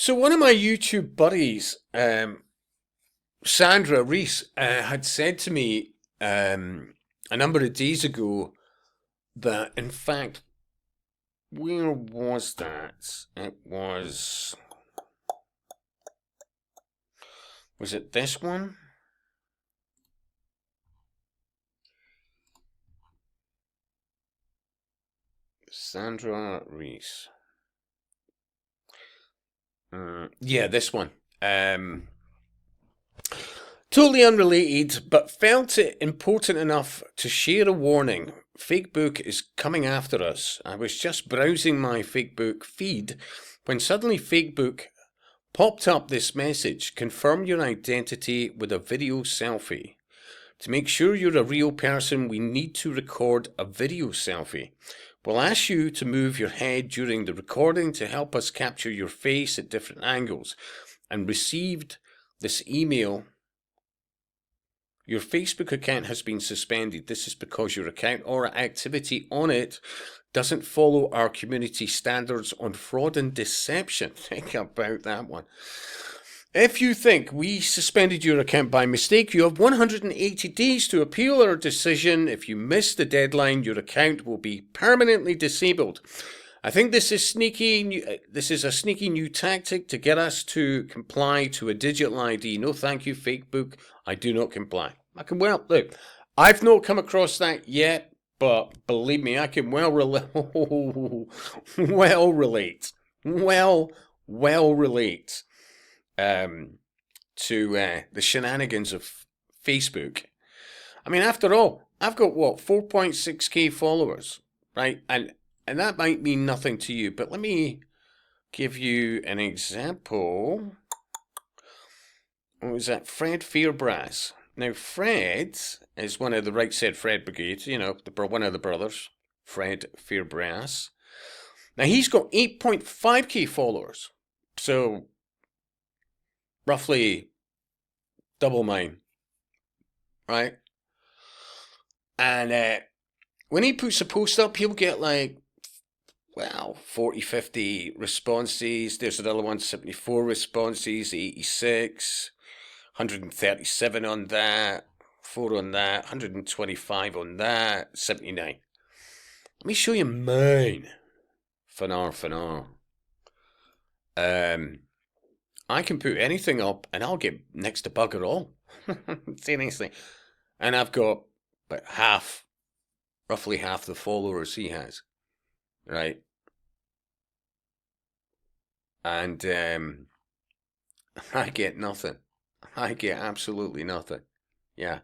So one of my YouTube buddies, Sandra Reese, had said to me a number of days ago that, in fact, where was that? Was it this one? Sandra Reese. Yeah, this one. Totally unrelated, but felt it important enough to share a warning. Facebook is coming after us. I was just browsing my Facebook feed when suddenly Facebook popped up this message: confirm your identity with a video selfie. To make sure you're a real person, we need to record a video selfie. We'll ask you to move your head during the recording to help us capture your face at different angles. And received this email: your Facebook account has been suspended. This is because your account or activity on it doesn't follow our community standards on fraud and deception. Think about that one. If you think we suspended your account by mistake, you have 180 days to appeal our decision. If you miss the deadline, your account will be permanently disabled. I think this is a sneaky new tactic to get us to comply to a digital ID. No, thank you, Facebook. I do not comply. Look, I've not come across that yet, but believe me, I can well relate to the shenanigans of Facebook. I mean, after all, I've got 4.6k followers, right? And that might mean nothing to you, but let me give you an example. What was that? Fred Fairbrass. Now, Fred is one of the Right Said Fred Brigade, one of the brothers, Fred Fairbrass. Now, he's got 8.5k followers, so roughly double mine, right? And when he puts a post up, he'll get 40, 50 responses. There's another one, 74 responses, 86, 137 on that, 4 on that, 125 on that, 79. Let me show you mine. Fanar. I can put anything up and I'll get next to bugger all. Seriously. And I've got about roughly half the followers he has. Right? And I get nothing. I get absolutely nothing. Yeah.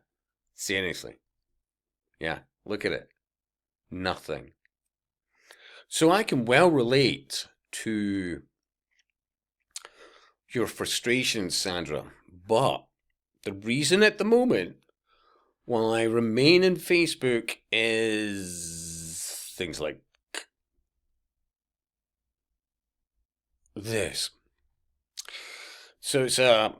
Seriously. Yeah. Look at it. Nothing. So I can well relate to your frustration, Sandra. But the reason at the moment while I remain in Facebook is things like this. So it's a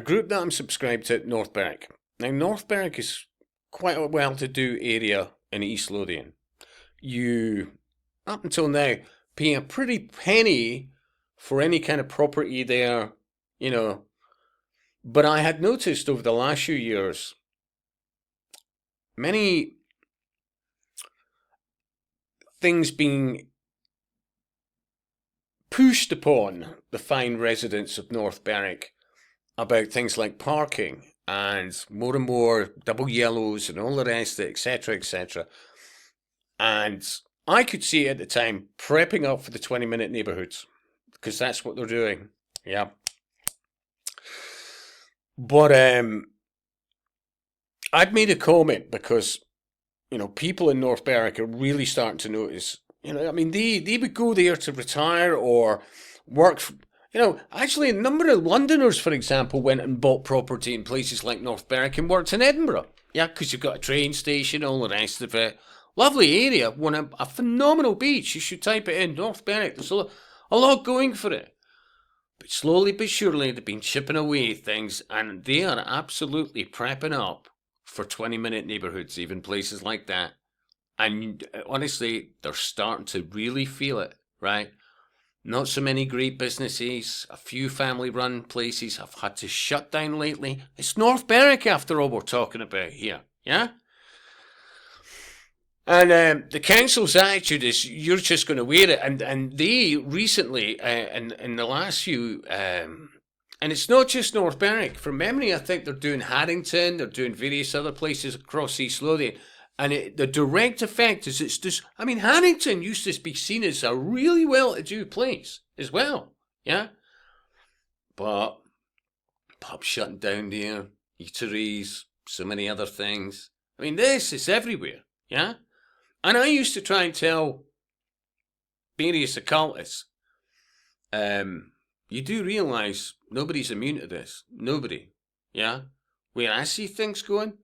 group that I'm subscribed to at North Berwick. Now, North Berwick is quite a well-to-do area in East Lothian. You, up until now, pay a pretty penny for any kind of property there, But I had noticed over the last few years, many things being pushed upon the fine residents of North Berwick about things like parking and more double yellows and all the rest of it, etc., etc. And I could see at the time prepping up for the 20-minute neighbourhoods because that's what they're doing. Yeah. But I'd made a comment because, people in North Berwick are really starting to notice, they would go there to retire or work. Actually a number of Londoners, for example, went and bought property in places like North Berwick and worked in Edinburgh. Yeah, because you've got a train station, all the rest of it. Lovely area, a phenomenal beach. You should type it in, North Berwick. There's a lot going for it. But slowly but surely, they've been chipping away things, and they are absolutely prepping up for 20-minute neighbourhoods, even places like that. And honestly, they're starting to really feel it, right? Not so many great businesses. A few family-run places have had to shut down lately. It's North Berwick, after all, we're talking about here. Yeah? And the council's attitude is you're just going to wear it. And they recently, in the last few, and it's not just North Berwick. From memory, I think they're doing Haddington, they're doing various other places across East Lothian. And the direct effect is it's just, I mean, Haddington used to be seen as a really well-to-do place as well. Yeah? But pubs shutting down there, eateries, so many other things. I mean, this is everywhere. Yeah? And I used to try and tell various occultists, you do realise nobody's immune to this. Nobody. Yeah? Where I see things going,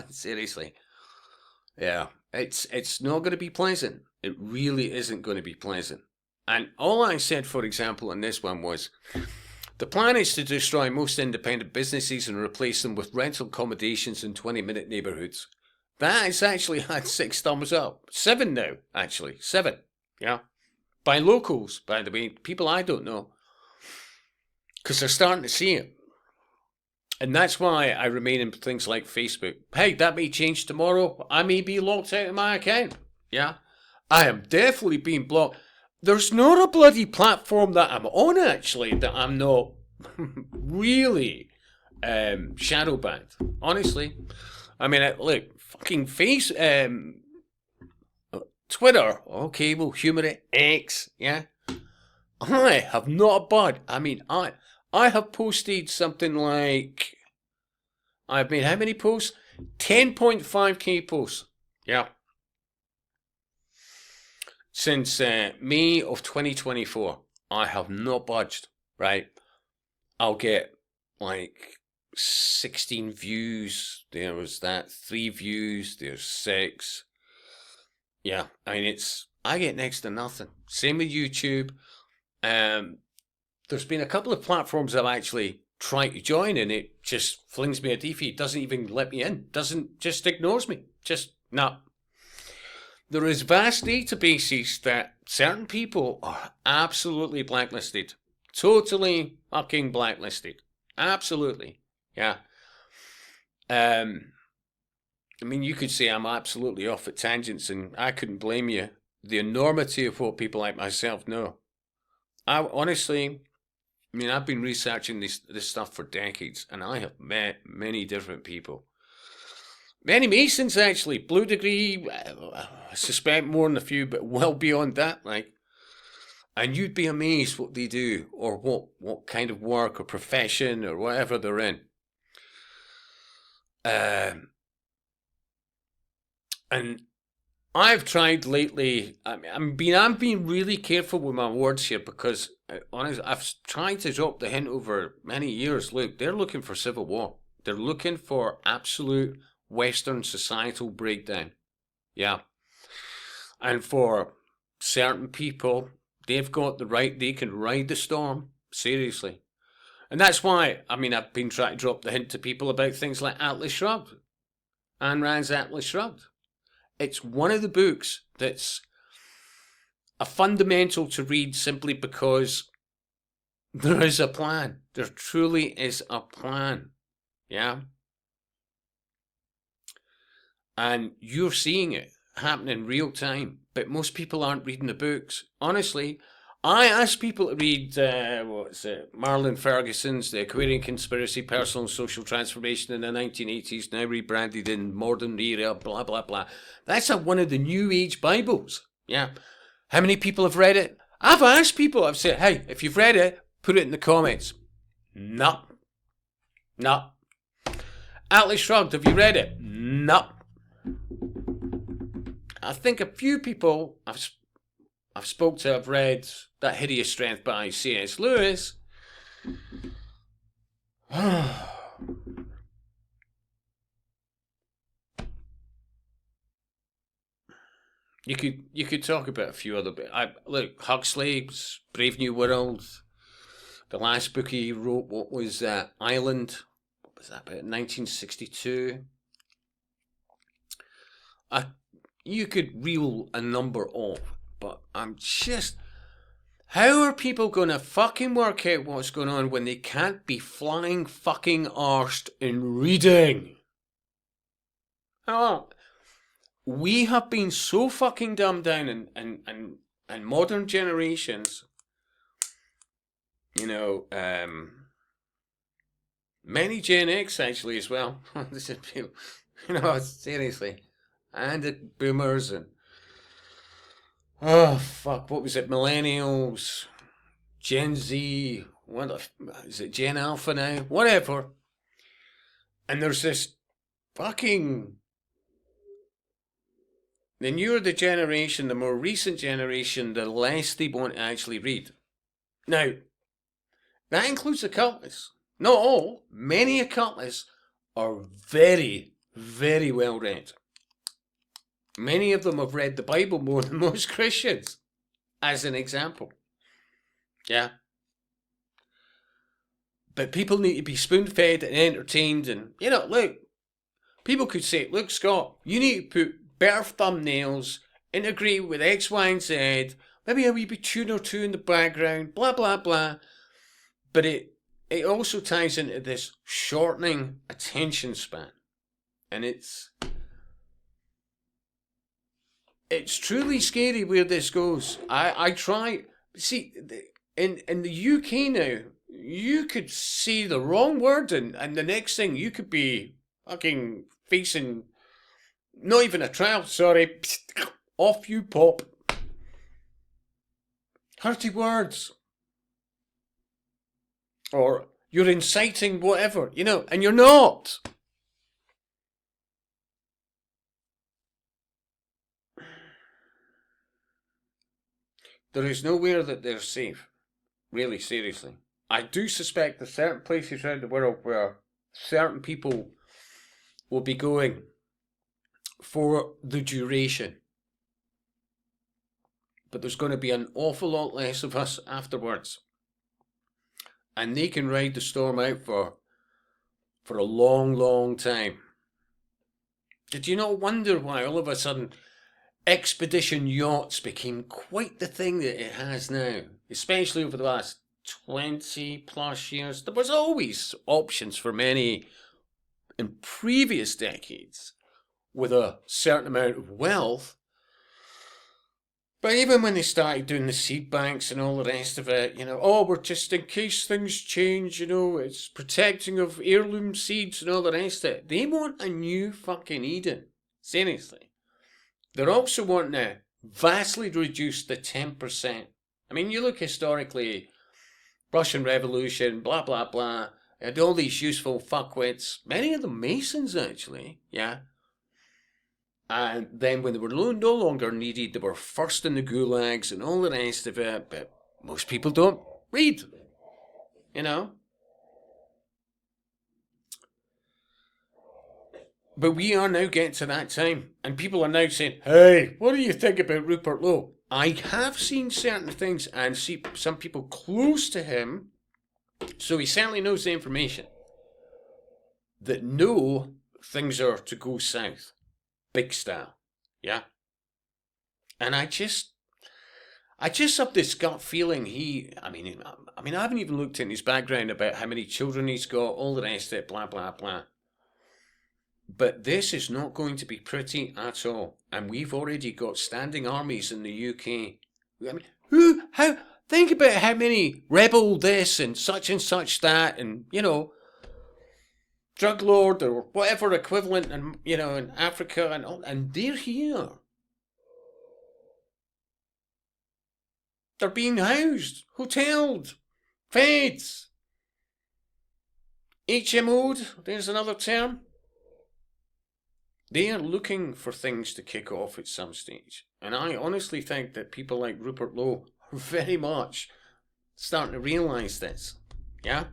seriously. Yeah. It's not going to be pleasant. It really isn't going to be pleasant. And all I said, for example, in this one was, the plan is to destroy most independent businesses and replace them with rental accommodations in 20-minute neighbourhoods. That has actually had 6 thumbs up. 7 now, actually. 7. Yeah. By locals, by the way. People I don't know. Because they're starting to see it. And that's why I remain in things like Facebook. Hey, that may change tomorrow. I may be locked out of my account. Yeah. I am definitely being blocked. There's not a bloody platform that I'm on, actually, that I'm not really shadow banned. Honestly. I mean, look, fucking Twitter, okay, we'll humour it. X, yeah. I have not a bud. I mean, I have posted something like, I've made how many posts? 10.5k posts. Yeah. Since May of 2024, I have not budged, right? I'll get like 16 views. There was that. 3 views. There's 6. Yeah, I mean, I get next to nothing. Same with YouTube. There's been a couple of platforms I've actually tried to join, and it just flings me a defeat. Doesn't even let me in. Just ignores me. Just, no. There is vast databases that certain people are absolutely blacklisted. Totally fucking blacklisted. Absolutely. Yeah. I mean, you could say I'm absolutely off at tangents, and I couldn't blame you. The enormity of what people like myself know. I honestly, I mean, I've been researching this stuff for decades, and I have met many different people. Many Masons, actually. Blue degree, I suspect more than a few, but well beyond that, like. And you'd be amazed what they do, or what kind of work or profession or whatever they're in. And I've tried lately. I'm being really careful with my words here because, honestly, I've tried to drop the hint over many years. Look, they're looking for civil war. They're looking for absolute Western societal breakdown. Yeah, and for certain people, they've got the right. They can ride the storm seriously, and that's why. I mean, I've been trying to drop the hint to people about things like Atlas Shrugged, Ayn Rand's Atlas Shrugged. It's one of the books that's a fundamental to read simply because there is a plan. There truly is a plan. Yeah? And you're seeing it happen in real time. But most people aren't reading the books. Honestly, I ask people to read, Marlon Ferguson's The Aquarian Conspiracy, Personal and Social Transformation in the 1980s, now rebranded in Modern Era, blah, blah, blah. That's one of the New Age Bibles. Yeah. How many people have read it? I've asked people, I've said, hey, if you've read it, put it in the comments. No. No. Atlas Shrugged, have you read it? No. I think a few people I've spoke to have read That Hideous Strength by C.S. Lewis. You could talk about a few other bits. Look, Huxley's Brave New World. The last book he wrote, what was Island? What was that about? 1962. You could reel a number off, but I'm just How are people gonna fucking work out what's going on when they can't be flying fucking arsed in reading? Oh, we have been so fucking dumbed down and modern generations, you know, many Gen X actually as well. This is people, you know, seriously, and the boomers and oh fuck, what was it? Millennials, Gen Z, what is it? Gen Alpha now, whatever. And there's this fucking. The newer the generation, the more recent generation, the less they want to actually read. Now, that includes occultists. Not all, many occultists are very, very well read. Many of them have read the Bible more than most Christians, as an example. Yeah. But people need to be spoon-fed and entertained and, you know, look, people could say, look, Scott, you need to put better thumbnails, integrate with X, Y, and Z, maybe a wee bit tune or two in the background, blah, blah, blah. But it also ties into this shortening attention span. And it's truly scary where this goes. I try, see, in the UK now, you could say the wrong word and the next thing you could be fucking facing not even a trial, sorry, off you pop. Hurty words. Or you're inciting whatever, you know, and you're not. There is nowhere that they're safe. Really, seriously. I do suspect there's certain places around the world where certain people will be going for the duration. But there's going to be an awful lot less of us afterwards. And they can ride the storm out for a long, long time. Did you not wonder why all of a sudden expedition yachts became quite the thing that it has now? Especially over the last 20 plus years. There was always options for many in previous decades with a certain amount of wealth. But even when they started doing the seed banks and all the rest of it, you know, oh, we're just in case things change, you know, it's protecting of heirloom seeds and all the rest of it. They want a new fucking Eden. Seriously. They're also wanting to vastly reduce the 10%. I mean, you look historically, Russian Revolution, blah, blah, blah, and all these useful fuckwits, many of them Masons actually, yeah. And then when they were no longer needed, they were first in the gulags and all the rest of it. But most people don't read, you know. But we are now getting to that time. And people are now saying, hey, what do you think about Rupert Lowe? I have seen certain things and see some people close to him. So he certainly knows the information. That know things are to go south. Big style, yeah. And I just have this gut feeling I mean, I haven't even looked in his background about how many children he's got, all the rest of it, blah, blah, blah. But this is not going to be pretty at all. And we've already got standing armies in the UK. I mean, think about how many rebel this and such that, and, you know, drug lord or whatever equivalent, and you know, in Africa and all, and they're here. They're being housed, hoteled, fed, HMO'd. There's another term. They are looking for things to kick off at some stage, and I honestly think that people like Rupert Lowe are very much starting to realise this. Yeah.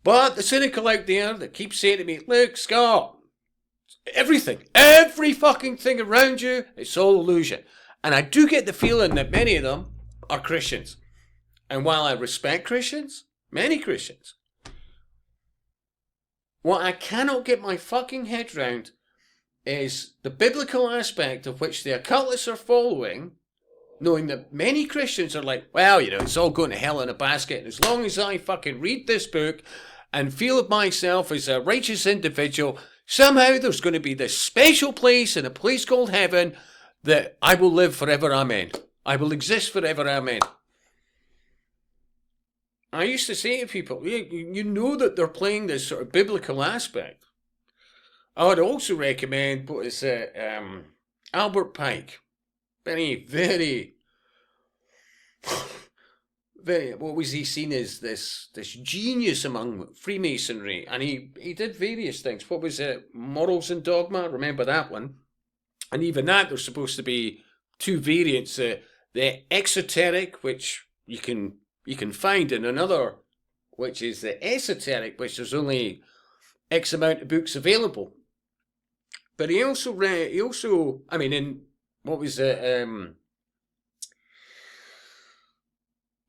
But the cynical out there that keeps saying to me, look, Scott, every fucking thing around you, it's all illusion. And I do get the feeling that many of them are Christians. And while I respect Christians, many Christians, what I cannot get my fucking head round is the biblical aspect of which the occultists are following, knowing that many Christians are like, well, it's all going to hell in a basket. And as long as I fucking read this book and feel myself as a righteous individual, somehow there's going to be this special place in a place called heaven that I will live forever, amen. I will exist forever, amen. I used to say to people, you know that they're playing this sort of biblical aspect. I would also recommend, Albert Pike. Very, very, very, what was he seen as this genius among Freemasonry? And he did various things. What was it? Morals and Dogma? Remember that one? And even that, there's supposed to be two variants. The exoteric, which you can find in another, which is the esoteric, which there's only X amount of books available. But he also, I mean, in, what was it,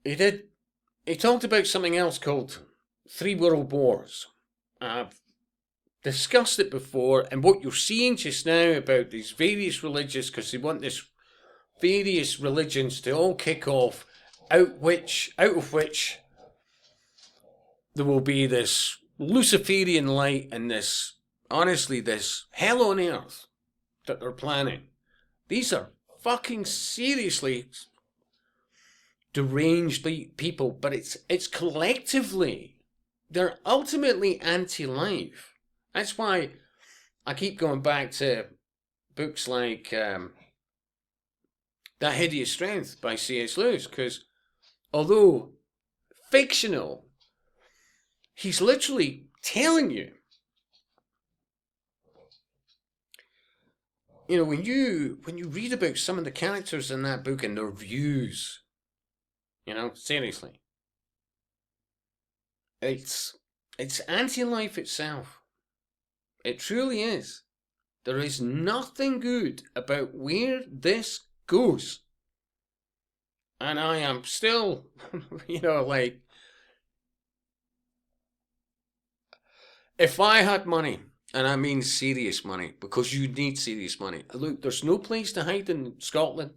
he talked about something else called 3 World Wars. I've discussed it before, and what you're seeing just now about these various religions, because they want this various religions to all kick off, out of which there will be this Luciferian light and this, honestly, this hell on earth that they're planning. These are fucking seriously deranged people, but it's collectively, they're ultimately anti-life. That's why I keep going back to books like That Hideous Strength by C.S. Lewis, because although fictional, he's literally telling you, when you read about some of the characters in that book and their views, seriously, it's anti-life itself. It truly is. There is nothing good about where this goes. And I am still, if I had money, and I mean serious money, because you need serious money. Look, there's no place to hide in Scotland,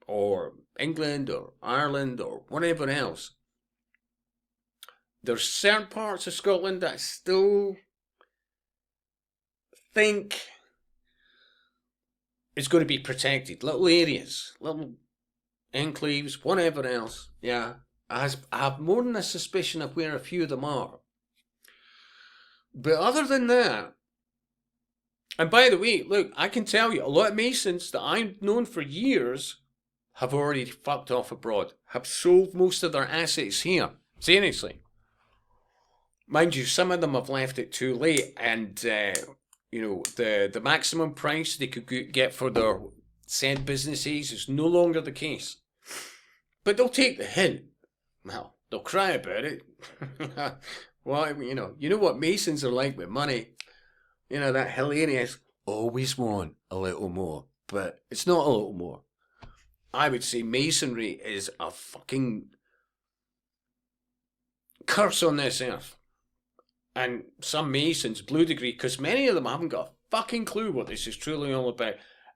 or England, or Ireland, or whatever else. There's certain parts of Scotland that I still think is going to be protected. Little areas, little enclaves, whatever else. Yeah, I have more than a suspicion of where a few of them are. But other than that, and by the way, look, I can tell you, a lot of Masons that I've known for years have already fucked off abroad, have sold most of their assets here. Seriously. Mind you, some of them have left it too late, and, the maximum price they could get for their said businesses is no longer the case. But they'll take the hint. Well, they'll cry about it. Well, you know what Masons are like with money. That hilarious, always want a little more. But it's not a little more. I would say Masonry is a fucking curse on this earth. And some Masons, blue degree, because many of them haven't got a fucking clue what this is truly all about.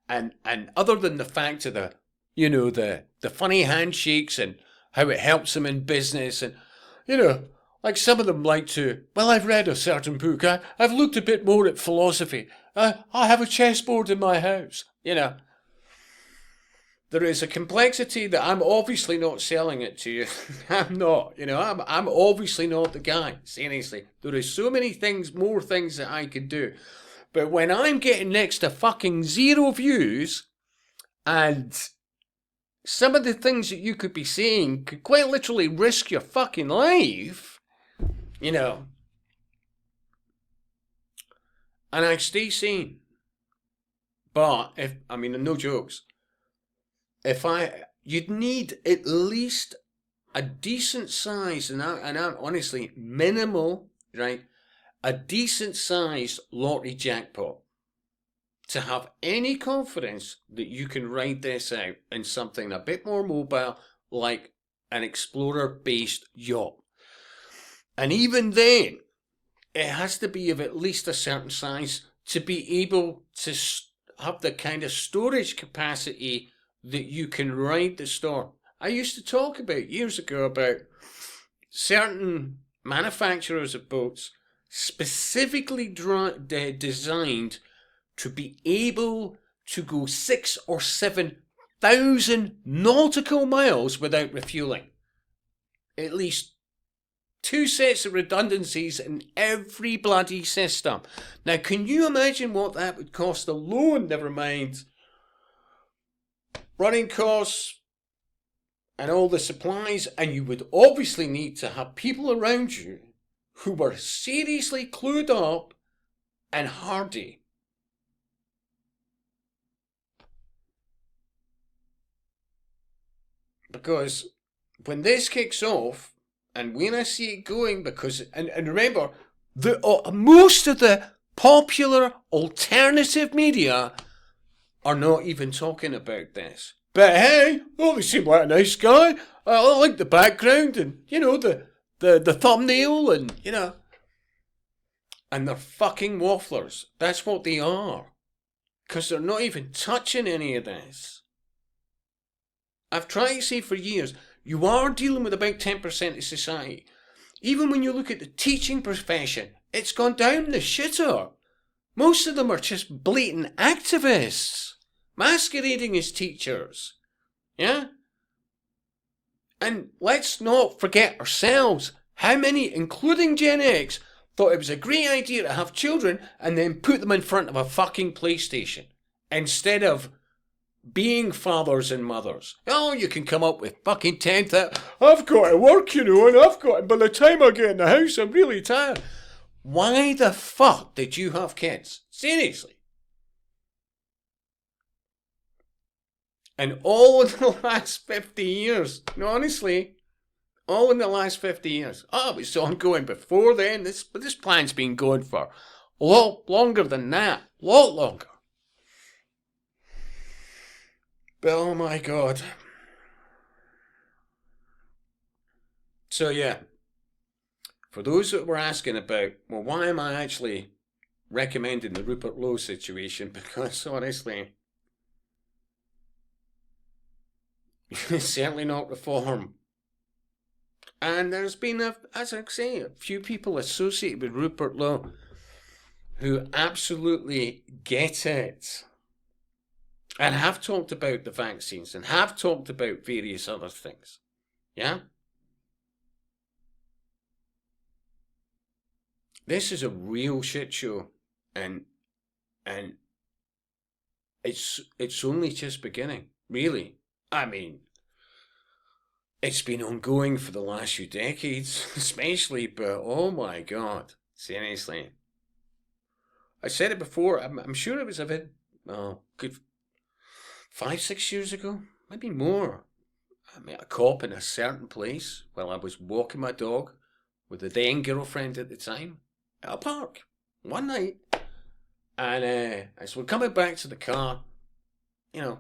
And other than the fact of the funny handshakes and how it helps them in business, and, like some of them like to, well, I've read a certain book, I've looked a bit more at philosophy, I have a chessboard in my house, There is a complexity that I'm obviously not selling it to you. I'm not, I'm obviously not the guy, seriously. There is so many things, more things that I could do. But when I'm getting next to fucking 0 views, and some of the things that you could be saying could quite literally risk your fucking life, and I stay sane. But, no jokes. You'd need at least a decent size, and I'm honestly, minimal, right? A decent sized lottery jackpot to have any confidence that you can ride this out in something a bit more mobile, like an Explorer-based yacht. And even then, it has to be of at least a certain size to be able to have the kind of storage capacity that you can ride the storm. I used to talk about years ago about certain manufacturers of boats specifically designed to be able to go 6 or 7,000 nautical miles without refueling. At least 2 sets of redundancies in every bloody system. Now, can you imagine what that would cost alone? Never mind running costs and all the supplies, and you would obviously need to have people around you who were seriously clued up and hardy. Because when this kicks off, and when I see it going, because, and remember, most of the popular alternative media are not even talking about this. But hey, oh, they seem like a nice guy. I like the background and, the thumbnail and, And they're fucking wafflers. That's what they are. Because they're not even touching any of this. I've tried to say for years, you are dealing with about 10% of society. Even when you look at the teaching profession, it's gone down the shitter. Most of them are just blatant activists, masquerading as teachers. Yeah? And let's not forget ourselves. How many, including Gen X, thought it was a great idea to have children and then put them in front of a fucking PlayStation instead of being fathers and mothers? Oh, you can come up with fucking 10,000. I've got to work, and by the time I get in the house, I'm really tired. Why the fuck did you have kids? Seriously. And all in the last 50 years, no, honestly, all in the last 50 years. Oh, it was ongoing before then. This plan's been going for a lot longer than that. A lot longer. But oh my God. So yeah, for those that were asking about, well, why am I actually recommending the Rupert Lowe situation? Because honestly, it's certainly not reform. And there's been, as I say, a few people associated with Rupert Lowe who absolutely get it. And have talked about the vaccines and have talked about various other things. Yeah? This is a real shit show. And it's only just beginning. Really. I mean, it's been ongoing for the last few decades, especially, but oh my God. Seriously. I said it before, I'm sure it was a bit, good 5-6 years ago, maybe more. I met a cop in a certain place while I was walking my dog with a then girlfriend at the time at a park one night. And as we're coming back to the car, we're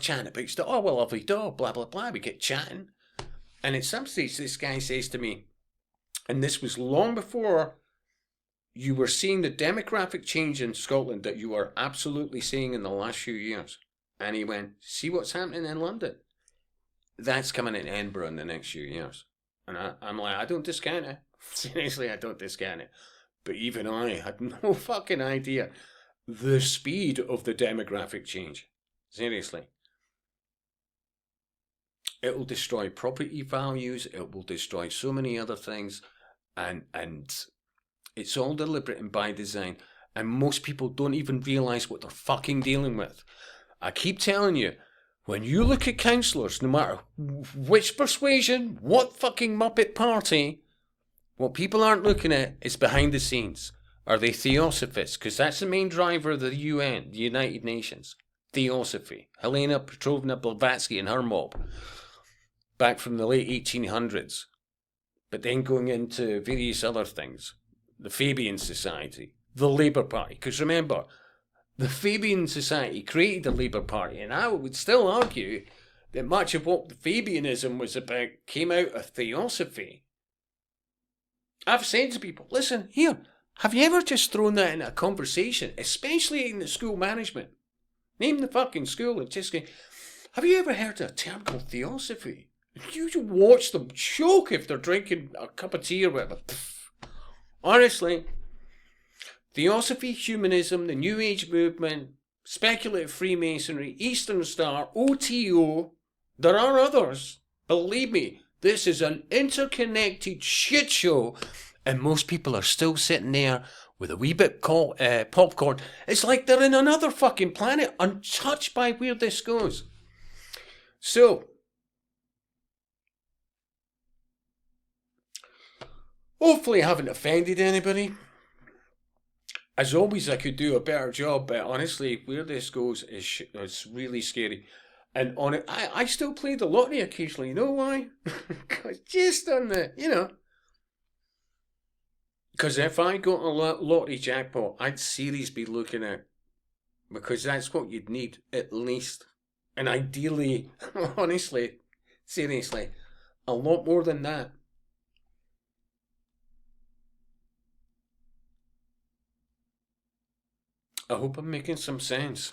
chatting about stuff. Oh, well, lovely dog, blah, blah, blah. We get chatting. And at some stage, this guy says to me, and this was long before you were seeing the demographic change in Scotland that you are absolutely seeing in the last few years. And he went, see what's happening in London? That's coming in Edinburgh in the next few years. And I'm like, I don't discount it. Seriously, I don't discount it. But even I had no fucking idea the speed of the demographic change. Seriously. It will destroy property values. It will destroy so many other things. And it's all deliberate and by design. And most people don't even realise what they're fucking dealing with. I keep telling you, when you look at councillors, no matter which persuasion, what fucking Muppet party, what people aren't looking at is behind the scenes. Are they theosophists? Because that's the main driver of the UN, the United Nations. Theosophy. Helena Petrovna Blavatsky and her mob. Back from the late 1800s. But then going into various other things. The Fabian Society. The Labour Party. Because remember, the Fabian Society created the Labour Party. And I would still argue that much of what the Fabianism was about came out of theosophy. I've said to people, listen, here, have you ever just thrown that in a conversation, especially in the school management? Name the fucking school. It's just going, have you ever heard of a term called theosophy? You should watch them choke if they're drinking a cup of tea or whatever. Honestly, theosophy, humanism, the New Age movement, speculative Freemasonry, Eastern Star, OTO, there are others. Believe me, this is an interconnected shit show, and most people are still sitting there with a wee bit popcorn. It's like they're in another fucking planet, untouched by where this goes. So, hopefully I haven't offended anybody. As always, I could do a better job, but honestly, where this goes is really scary. And on it, I still play the lottery occasionally. You know why? Because just on the, because if I got a lottery jackpot, I'd seriously be looking at, because that's what you'd need, at least. And ideally, honestly, seriously, a lot more than that. I hope I'm making some sense.